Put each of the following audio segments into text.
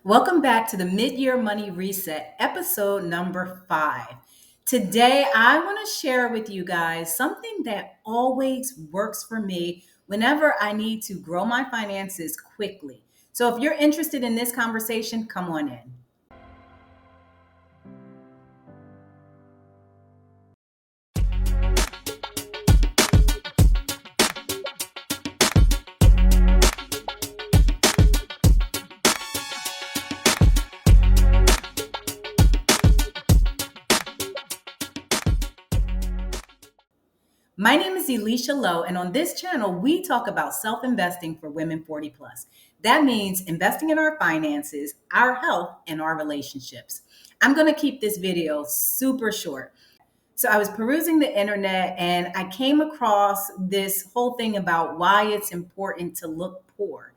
Welcome back to the Mid-Year Money Reset, episode number 5. Today, I want to share with you guys something that always works for me whenever I need to grow my finances quickly. So, if you're interested in this conversation, come on in. My name is Elisha Lowe, and on this channel, we talk about self investing for women 40 plus. That means investing in our finances, our health, and our relationships. I'm going to keep this video super short. So I was perusing the internet and I came across this whole thing about why it's important to look poor.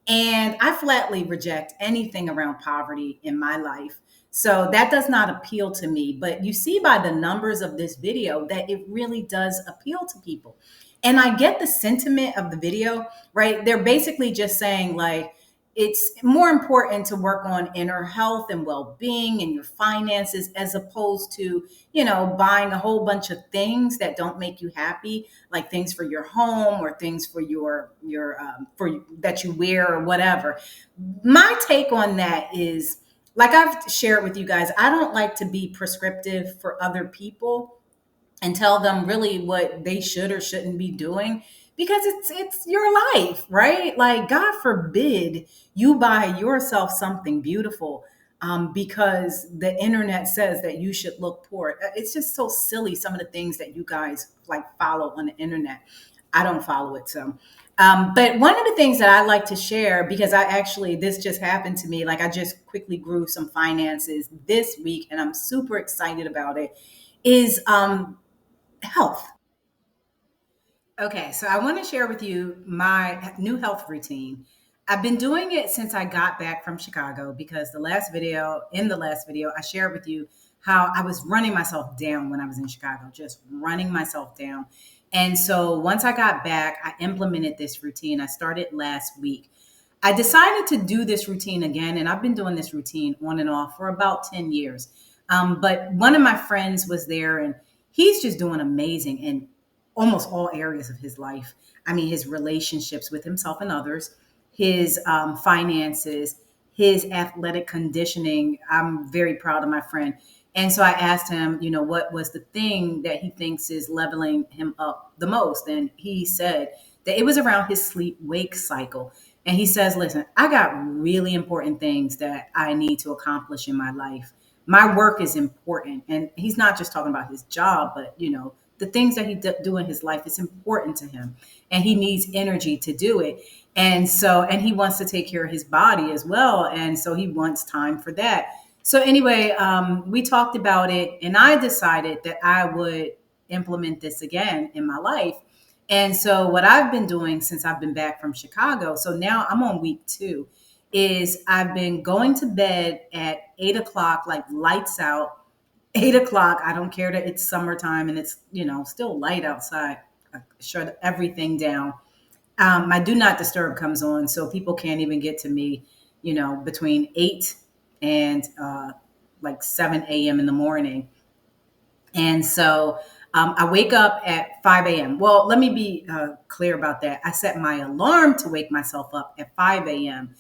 And I flatly reject anything around poverty in my life. So that does not appeal to me. But you see by the numbers of this video that it really does appeal to people. And I get the sentiment of the video, right? They're basically just saying, like, it's more important to work on inner health and well-being and your finances as opposed to, buying a whole bunch of things that don't make you happy, like things for your home or things for your for that you wear or whatever. My take on that is, like I've shared with you guys, I don't like to be prescriptive for other people and tell them really what they should or shouldn't be doing, because it's your life, right? Like, God forbid you buy yourself something beautiful because the internet says that you should look poor. It's just so silly, some of the things that you guys like follow on the internet. I don't follow it. But one of the things that I like to share, because this just happened to me, like I just quickly grew some finances this week and I'm super excited about it, is health. Okay, so I want to share with you my new health routine. I've been doing it since I got back from Chicago because in the last video, I shared with you how I was running myself down when I was in Chicago, just running myself down. And so once I got back, I implemented this routine. I started last week. I decided to do this routine again, and I've been doing this routine on and off for about 10 years. But one of my friends was there, and he's just doing amazing in almost all areas of his life. I mean, his relationships with himself and others, his finances, his athletic conditioning. I'm very proud of my friend. And so I asked him, what was the thing that he thinks is leveling him up the most? And he said that it was around his sleep wake cycle. And he says, listen, I got really important things that I need to accomplish in my life. My work is important. And he's not just talking about his job, but, the things that he do in his life is important to him. And he needs energy to do it. And he wants to take care of his body as well. And so he wants time for that. So anyway, we talked about it and I decided that I would implement this again in my life. And so what I've been doing since I've been back from Chicago, so now I'm on week 2, is I've been going to bed at 8 o'clock, like lights out, 8 o'clock. I don't care that it's summertime and it's, still light outside. I shut everything down. My do not disturb comes on, so people can't even get to me, between 8 and like 7 a.m. in the morning. And so I wake up at 5 a.m. Well, let me be clear about that. I set my alarm to wake myself up at 5 a.m.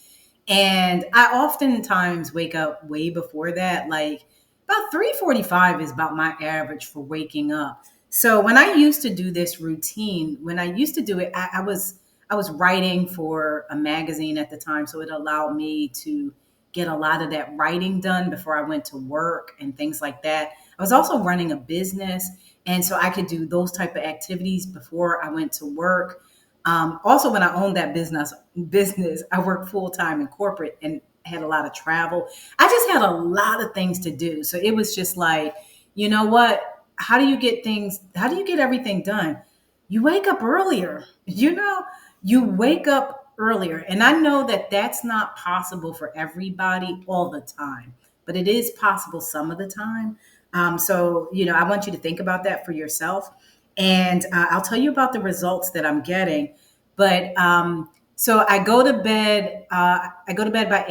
And I oftentimes wake up way before that, like about 3:45 is about my average for waking up. So when I used to do this routine, when I used to do it, I was writing for a magazine at the time, so it allowed me to get a lot of that writing done before I went to work and things like that. I was also running a business, and so I could do those type of activities before I went to work. Also, when I owned that business, I worked full time in corporate and had a lot of travel. I just had a lot of things to do, so it was just like, you know what? How do you get things? How do you get everything done? You wake up earlier. You wake up earlier, and I know that that's not possible for everybody all the time, but it is possible some of the time. So I want you to think about that for yourself. And I'll tell you about the results that I'm getting. But so I go to bed. I go to bed by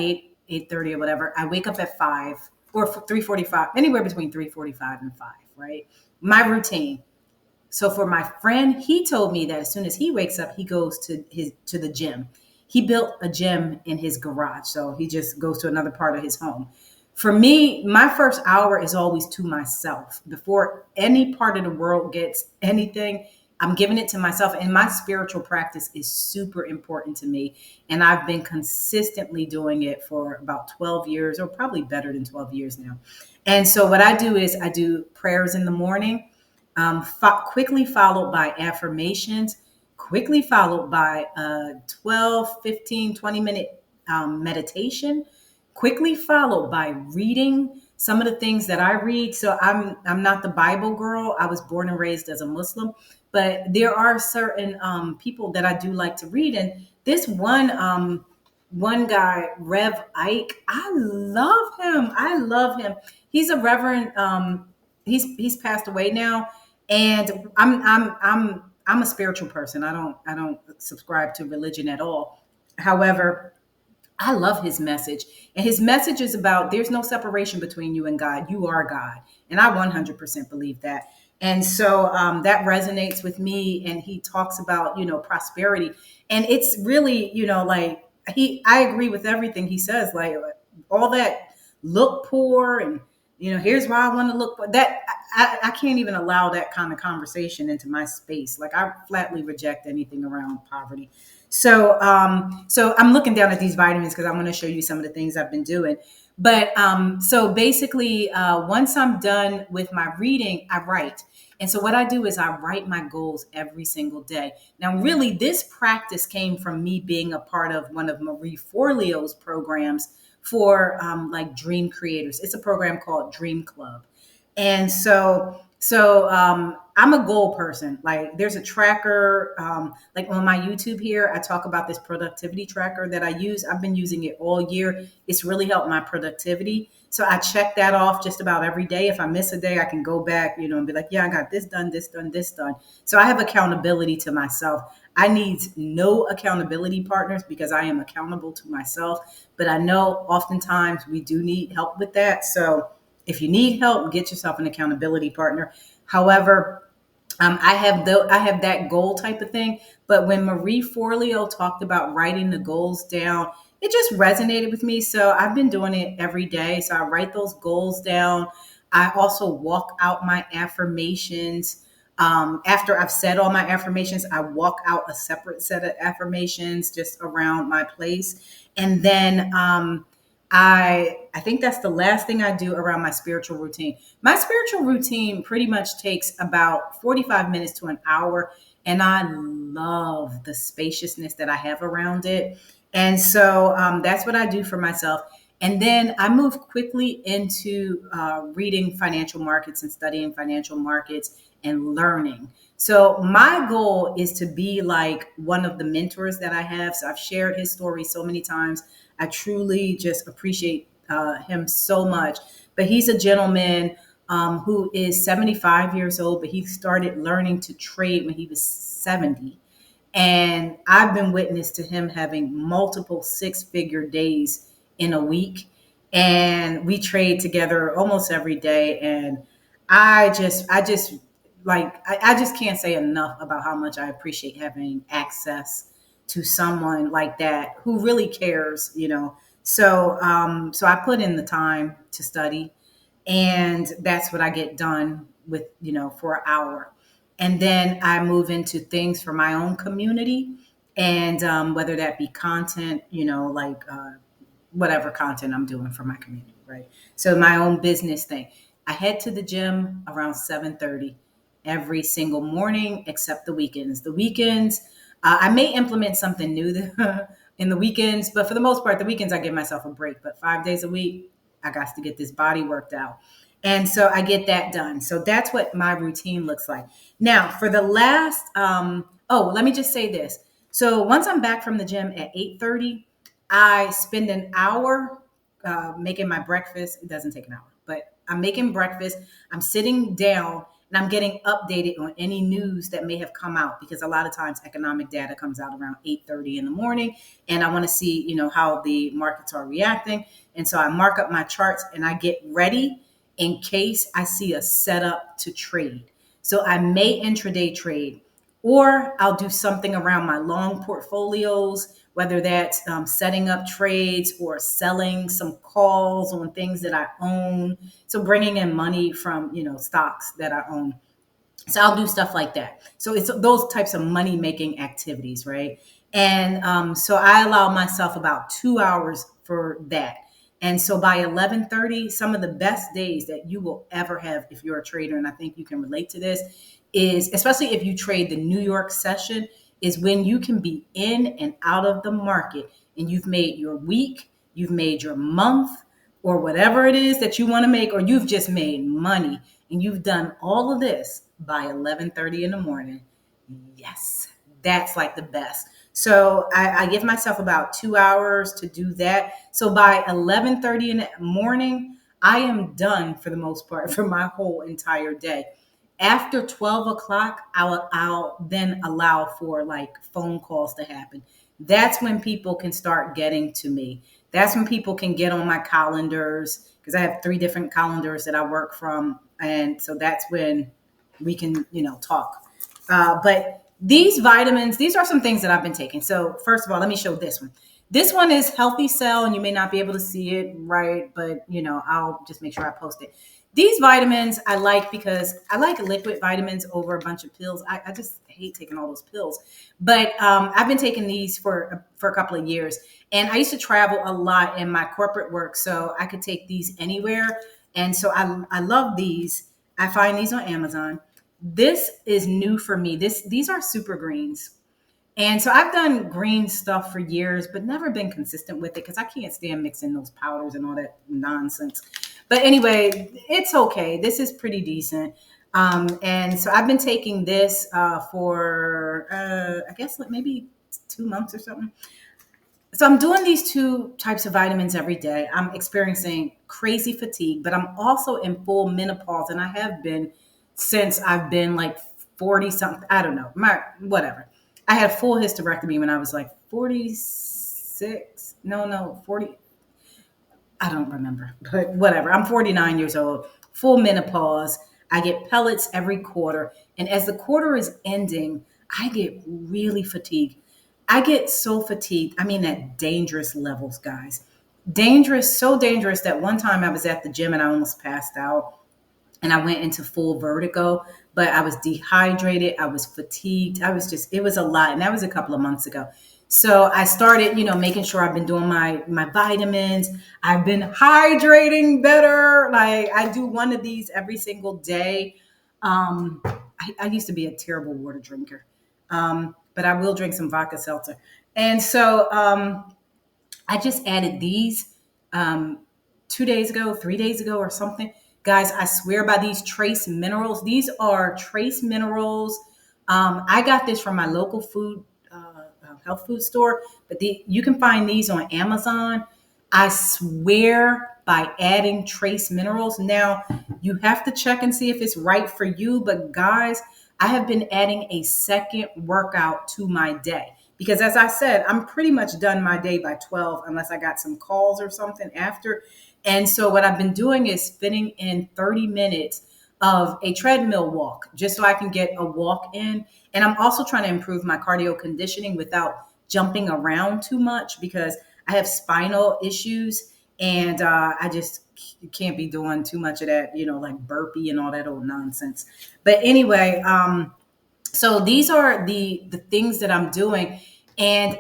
8:30 or whatever. I wake up at 5 or 3:45, anywhere between 3:45 and 5, right? My routine. So for my friend, he told me that as soon as he wakes up, he goes to the gym. He built a gym in his garage, so he just goes to another part of his home. For me, my first hour is always to myself. Before any part of the world gets anything, I'm giving it to myself. And my spiritual practice is super important to me. And I've been consistently doing it for about 12 years, or probably better than 12 years now. And so what I do is I do prayers in the morning, quickly followed by affirmations, quickly followed by a 12, 15, 20-minute meditation, quickly followed by reading some of the things that I read. So I'm not the Bible girl. I was born and raised as a Muslim, but there are certain people that I do like to read. And this one guy, Rev Ike, I love him. I love him. He's a reverend. He's passed away now, and I'm a spiritual person. I don't subscribe to religion at all. However, I love his message. And his message is about there's no separation between you and God. You are God. And I 100% believe that. And so that resonates with me. And he talks about, prosperity. And it's really, like I agree with everything he says. Like all that look poor and, here's why I want to look for that. I can't even allow that kind of conversation into my space. Like I flatly reject anything around poverty. So I'm looking down at these vitamins because I want to show you some of the things I've been doing. But so basically, once I'm done with my reading, I write. And so what I do is I write my goals every single day. Now, really, this practice came from me being a part of one of Marie Forleo's programs for like dream creators. It's a program called Dream Club. And so I'm a goal person. Like there's a tracker, like on my YouTube here, I talk about this productivity tracker that I use. I've been using it all year. It's really helped my productivity. So I check that off just about every day. If I miss a day, I can go back, and be like, yeah, I got this done, this done, this done. So I have accountability to myself. I need no accountability partners because I am accountable to myself. But I know oftentimes we do need help with that. So if you need help, get yourself an accountability partner. However, I have that goal type of thing. But when Marie Forleo talked about writing the goals down, it just resonated with me. So I've been doing it every day. So I write those goals down. I also walk out my affirmations. After I've said all my affirmations, I walk out a separate set of affirmations just around my place. And then I think that's the last thing I do around my spiritual routine. My spiritual routine pretty much takes about 45 minutes to an hour, and I love the spaciousness that I have around it. And so that's what I do for myself. And then I move quickly into reading financial markets and studying financial markets and learning. So my goal is to be like one of the mentors that I have. So I've shared his story so many times. I truly just appreciate him so much. But he's a gentleman who is 75 years old, but he started learning to trade when he was 70. And I've been witness to him having multiple six-figure days in a week. And we trade together almost every day. And I just can't say enough about how much I appreciate having access to someone like that who really cares. So I put in the time to study, and that's what I get done with, for an hour. And then I move into things for my own community, and whether that be content, like whatever content I'm doing for my community, right? So my own business thing. I head to the gym around 7:30 every single morning, except the weekends. The weekends, I may implement something new in the weekends, but for the most part, the weekends I give myself a break. But 5 days a week, I got to get this body worked out. And so I get that done. So that's what my routine looks like. Now, for the last, let me just say this. So once I'm back from the gym at 8:30, I spend an hour making my breakfast. It doesn't take an hour, but I'm making breakfast. I'm sitting down and I'm getting updated on any news that may have come out, because a lot of times economic data comes out around 8:30 in the morning, and I want to see, how the markets are reacting. And so I mark up my charts and I get ready in case I see a setup to trade. So I may intraday trade, or I'll do something around my long portfolios, whether that's setting up trades or selling some calls on things that I own. So bringing in money from, stocks that I own. So I'll do stuff like that. So it's those types of money making activities, right? And so I allow myself about 2 hours for that. And so by 11:30, some of the best days that you will ever have if you're a trader, and I think you can relate to this, is especially if you trade the New York session, is when you can be in and out of the market and you've made your week, you've made your month, or whatever it is that you want to make, or you've just made money and you've done all of this by 11:30 in the morning. Yes, that's like the best. So I give myself about 2 hours to do that. So by 11:30 in the morning, I am done for the most part for my whole entire day. After 12 o'clock, I'll then allow for like phone calls to happen. That's when people can start getting to me. That's when people can get on my calendars, because I have three different calendars that I work from. And so that's when we can, talk. But these vitamins, these are some things that I've been taking. So first of all, let me show this one. This one is Healthy Cell, and you may not be able to see it right, but I'll just make sure I post it. These vitamins I like because I like liquid vitamins over a bunch of pills. I just hate taking all those pills. But I've been taking these for a couple of years, and I used to travel a lot in my corporate work, so I could take these anywhere. And so I love these. I find these on Amazon. This is new for me. These are super greens. And so I've done green stuff for years, but never been consistent with it because I can't stand mixing those powders and all that nonsense. But anyway, it's okay. This is pretty decent. And so I've been taking this for, I guess, like maybe 2 months or something. So I'm doing these two types of vitamins every day. I'm experiencing crazy fatigue, but I'm also in full menopause, and I have been since I've been like 40 something. I don't know, my whatever. I had a full hysterectomy when I was like 46. No, 40. I don't remember, but whatever. I'm 49 years old, full menopause. I get pellets every quarter. And as the quarter is ending, I get really fatigued. I get so fatigued. I mean, at dangerous levels, guys. Dangerous, so dangerous that one time I was at the gym and I almost passed out and I went into full vertigo, but I was dehydrated. I was fatigued. It was a lot. And that was a couple of months ago. So I started, making sure I've been doing my vitamins. I've been hydrating better. Like I do one of these every single day. I used to be a terrible water drinker. But I will drink some vodka seltzer. And so I just added these 2 days ago, 3 days ago, or something. Guys, I swear by these trace minerals. These are trace minerals. I got this from my local health food store, but you can find these on Amazon. I swear by adding trace minerals. Now, you have to check and see if it's right for you. But guys, I have been adding a second workout to my day. Because as I said, I'm pretty much done my day by 12 unless I got some calls or something after. And so what I've been doing is fitting in 30 minutes of a treadmill walk just so I can get a walk in. And I'm also trying to improve my cardio conditioning without jumping around too much because I have spinal issues and I just can't be doing too much of that, like burpee and all that old nonsense. But anyway, so these are the things that I'm doing. And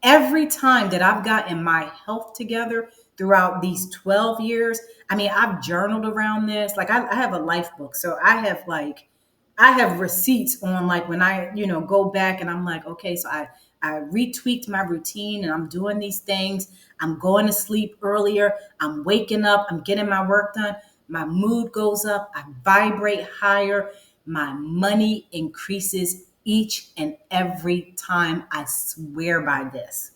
every time that I've gotten my health together throughout these 12 years, I mean, I've journaled around this. Like I have a life book. So I have receipts on like when I, go back and I'm like, okay, so I retweaked my routine and I'm doing these things. I'm going to sleep earlier. I'm waking up. I'm getting my work done. My mood goes up. I vibrate higher. My money increases each and every time. I swear by this.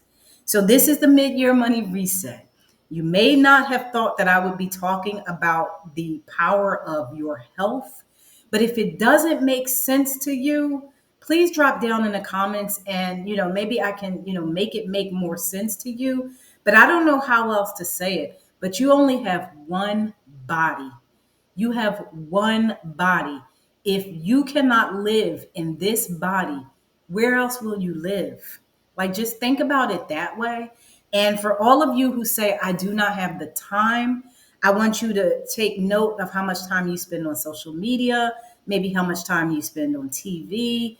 So this is the mid-year money reset. You may not have thought that I would be talking about the power of your health, But if it doesn't make sense to you, please drop down in the comments and, maybe I can, make it make more sense to you. But I don't know how else to say it. But you only have one body. You have one body. If you cannot live in this body, where else will you live? Like, just think about it that way. And for all of you who say, I do not have the time, I want you to take note of how much time you spend on social media, maybe how much time you spend on TV,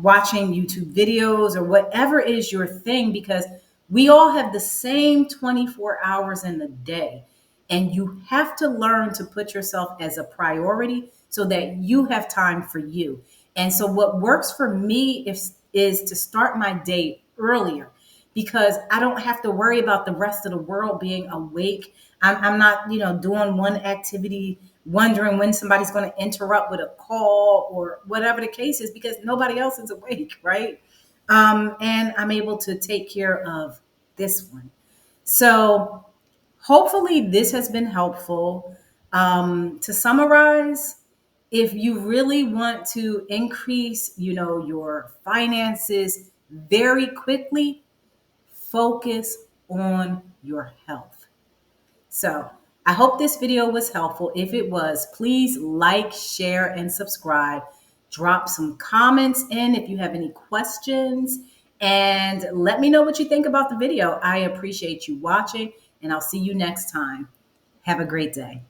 watching YouTube videos, or whatever is your thing, because we all have the same 24 hours in the day. And you have to learn to put yourself as a priority so that you have time for you. And so, what works for me is to start my day earlier because I don't have to worry about the rest of the world being awake. I'm not, doing one activity, wondering when somebody's going to interrupt with a call or whatever the case is, because nobody else is awake, right? And I'm able to take care of this one. So, hopefully, this has been helpful. To summarize, if you really want to increase, your finances very quickly, focus on your health. So, I hope this video was helpful. If it was, please like, share, and subscribe. Drop some comments in if you have any questions, and let me know what you think about the video. I appreciate you watching, and I'll see you next time. Have a great day.